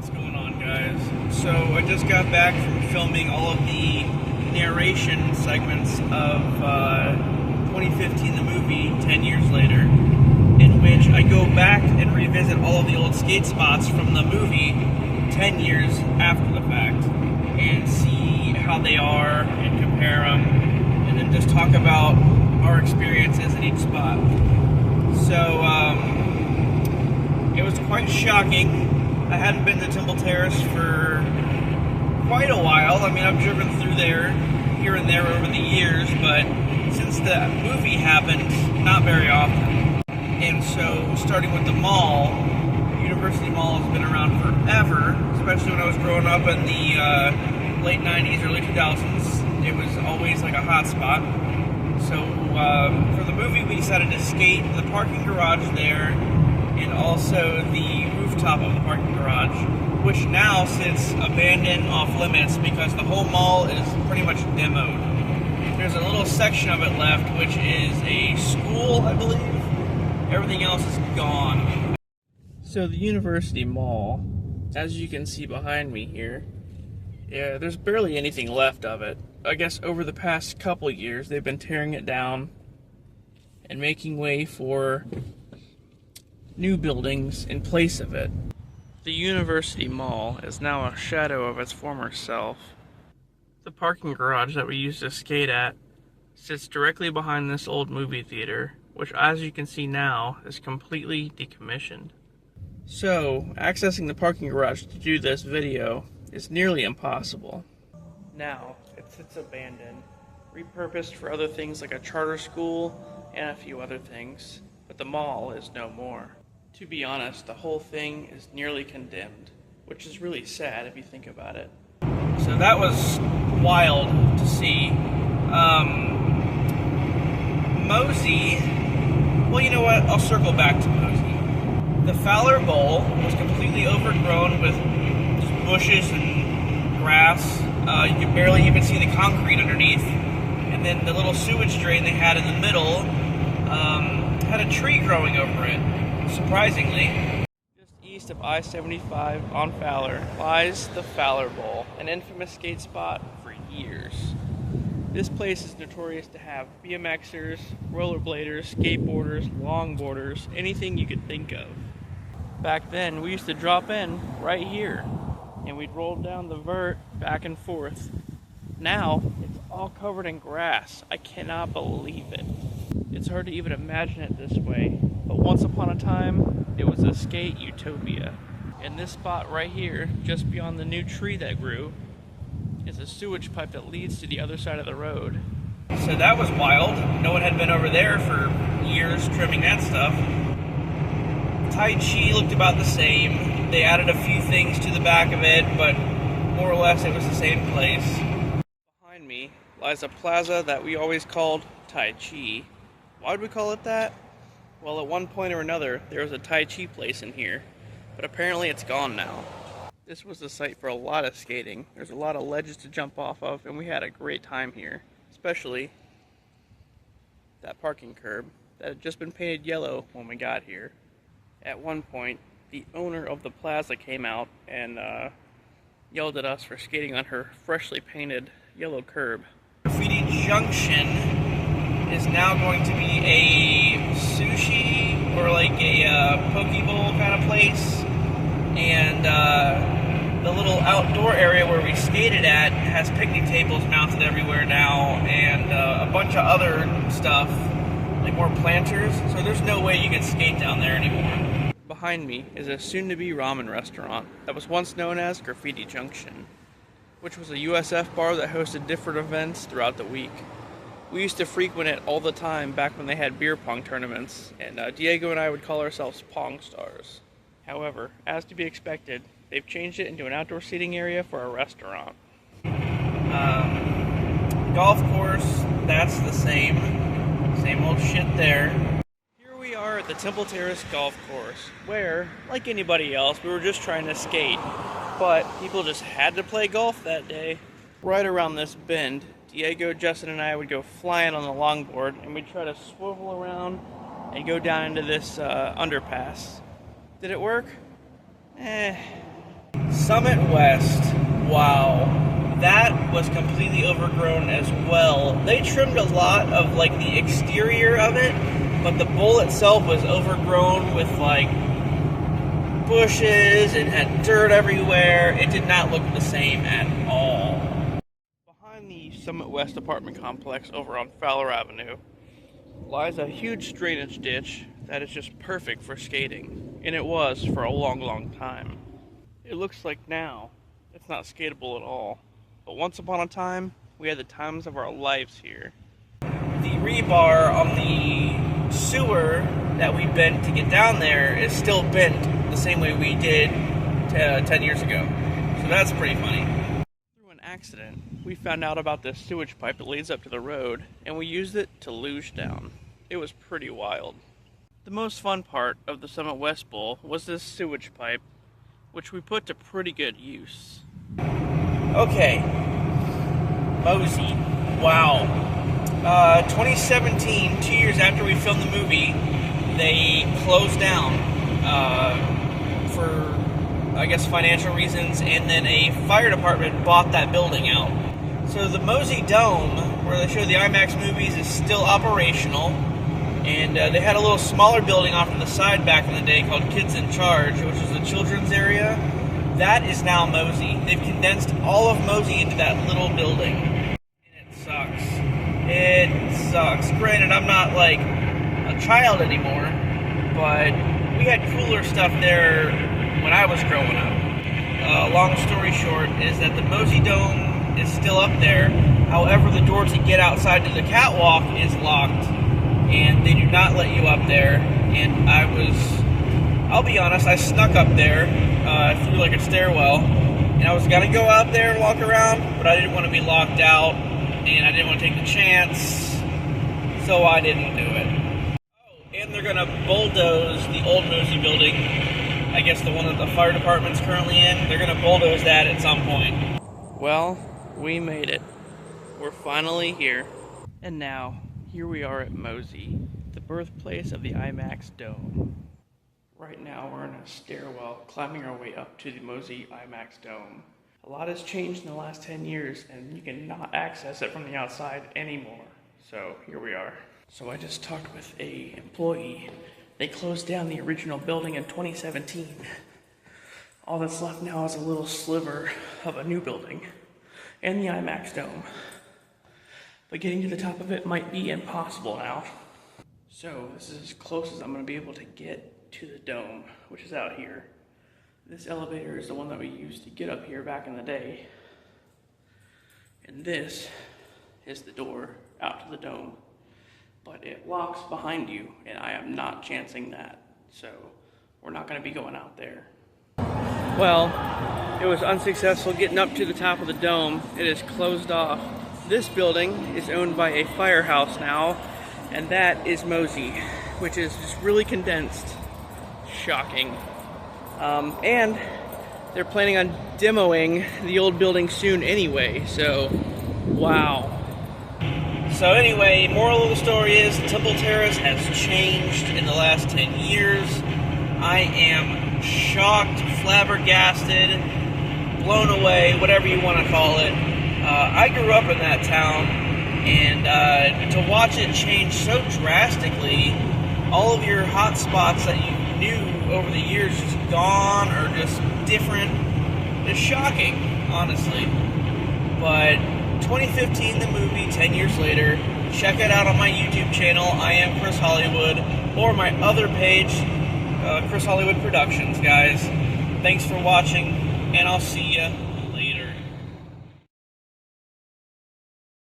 What's going on, guys? So I just got back from filming all of the narration segments of 2015, the movie, 10 years later, in which I go back and revisit all of the old skate spots from the movie 10 years after the fact and see how they are and compare them, and then just talk about our experiences in each spot. So, it was quite shocking. I hadn't been to Temple Terrace for quite a while. I mean, I've driven through there, here and there over the years, but since the movie happened, not very often. And so, starting with the mall, University Mall has been around forever, especially when I was growing up in the late 90s, early 2000s. It was always like a hot spot. So, for the movie, we decided to skate in the parking garage there, and also the rooftop of the parking garage, which now sits abandoned off limits because the whole mall is pretty much demoed. There's a little section of it left, which is a school, I believe. Everything else is gone. So the University Mall, as you can see behind me here, yeah, there's barely anything left of it. I guess over the past couple years, they've been tearing it down and making way for new buildings in place of it. The University Mall is now a shadow of its former self. The parking garage that we used to skate at sits directly behind this old movie theater, which, as you can see now, is completely decommissioned. So, accessing the parking garage to do this video is nearly impossible. Now, it sits abandoned, repurposed for other things like a charter school and a few other things, but the mall is no more. To be honest, the whole thing is nearly condemned, which is really sad if you think about it. So that was wild to see. Mosey, well, you know what? I'll circle back to Mosey. The Fowler Bowl was completely overgrown with just bushes and grass. You could barely even see the concrete underneath. And then the little sewage drain they had in the middle had a tree growing over it. Surprisingly, just east of I-75 on Fowler lies the Fowler Bowl, an infamous skate spot for years. This place is notorious to have BMXers, rollerbladers, skateboarders, longboarders, anything you could think of. Back then, we used to drop in right here, and we'd roll down the vert back and forth. Now, it's all covered in grass. I cannot believe it. It's hard to even imagine it this way, but once upon a time, it was a skate utopia. And this spot right here, just beyond the new tree that grew, is a sewage pipe that leads to the other side of the road. So that was wild. No one had been over there for years trimming that stuff. Tai Chi looked about the same. They added a few things to the back of it, but more or less it was the same place. Behind me lies a plaza that we always called Tai Chi. Why would we call it that? Well, at one point or another, there was a Tai Chi place in here, but apparently it's gone now. This was the site for a lot of skating. There's a lot of ledges to jump off of, and we had a great time here, especially that parking curb that had just been painted yellow when we got here. At one point, the owner of the plaza came out and yelled at us for skating on her freshly painted yellow curb. Graffiti Junction is now going to be a sushi or like a poke bowl kind of place, and the little outdoor area where we skated at has picnic tables mounted everywhere now, and a bunch of other stuff, like more planters, so there's no way you can skate down there anymore. Behind me is a soon-to-be ramen restaurant that was once known as Graffiti Junction, which was a USF bar that hosted different events throughout the week. We used to frequent it all the time back when they had beer pong tournaments, and Diego and I would call ourselves Pong Stars. However, as to be expected, they've changed it into an outdoor seating area for a restaurant. Golf course, that's the same old shit there. Here we are at the Temple Terrace Golf Course, where, like anybody else, we were just trying to skate, but people just had to play golf that day. Right around this bend, Diego, Justin, and I would go flying on the longboard, and we'd try to swivel around and go down into this underpass. Did it work? Summit West, wow, that was completely overgrown as well. They trimmed a lot of like the exterior of it, but the bowl itself was overgrown with like bushes and had dirt everywhere. It did not look the same at all. Behind the Summit West apartment complex over on Fowler Avenue lies a huge drainage ditch that is just perfect for skating, and it was for a long, long time. It looks like now it's not skatable at all, but once upon a time, we had the times of our lives here. The rebar on the sewer that we bent to get down there is still bent the same way we did 10 years ago, so that's pretty funny. Through an accident, we found out about this sewage pipe that leads up to the road, and we used it to luge down. It was pretty wild. The most fun part of the Summit West Bowl was this sewage pipe, which we put to pretty good use. Okay, Mosey, wow. 2017, 2 years after we filmed the movie, they closed down for, I guess, financial reasons, and then a fire department bought that building out. So the Mosey Dome, where they show the IMAX movies, is still operational, and they had a little smaller building off to the side back in the day called Kids in Charge, which was a children's area. That is now Mosey. They've condensed all of Mosey into that little building. And it sucks. It sucks. Granted, I'm not like a child anymore, but we had cooler stuff there when I was growing up. Long story short is that the Mosey Dome is still up there. However, the door to get outside to the catwalk is locked, and they do not let you up there. And I'll be honest, I snuck up there through like a stairwell, and I was gonna go out there and walk around, but I didn't want to be locked out, and I didn't want to take the chance, so I didn't do it. Oh, and they're gonna bulldoze the old Mosey building, I guess the one that the fire department's currently in. They're gonna bulldoze that at some point. Well, we made it. We're finally here. And now, here we are at Mosey, the birthplace of the IMAX Dome. Right now, we're in a stairwell climbing our way up to the Mosey IMAX Dome. A lot has changed in the last 10 years, and you cannot access it from the outside anymore. So, here we are. So I just talked with an employee. They closed down the original building in 2017. All that's left now is a little sliver of a new building and the IMAX Dome. But getting to the top of it might be impossible now. So this is as close as I'm going to be able to get to the dome, which is out here. This elevator is the one that we used to get up here back in the day. And this is the door out to the dome. But it locks behind you, and I am not chancing that. So we're not going to be going out there. Well, it was unsuccessful getting up to the top of the dome. It is closed off. This building is owned by a firehouse now, and that is Mosey, which is just really condensed. Shocking. And they're planning on demoing the old building soon anyway, so wow. So anyway, moral of the story is Temple Terrace has changed in the last 10 years. I am shocked, flabbergasted, blown away, whatever you want to call it. I grew up in that town, and to watch it change so drastically, all of your hot spots that you knew over the years just gone or just different, is shocking, honestly. But 2015, the movie, 10 years later, check it out on my YouTube channel, I am Chris Hollywood, or my other page, Chris Hollywood Productions, guys. Thanks for watching, and I'll see ya.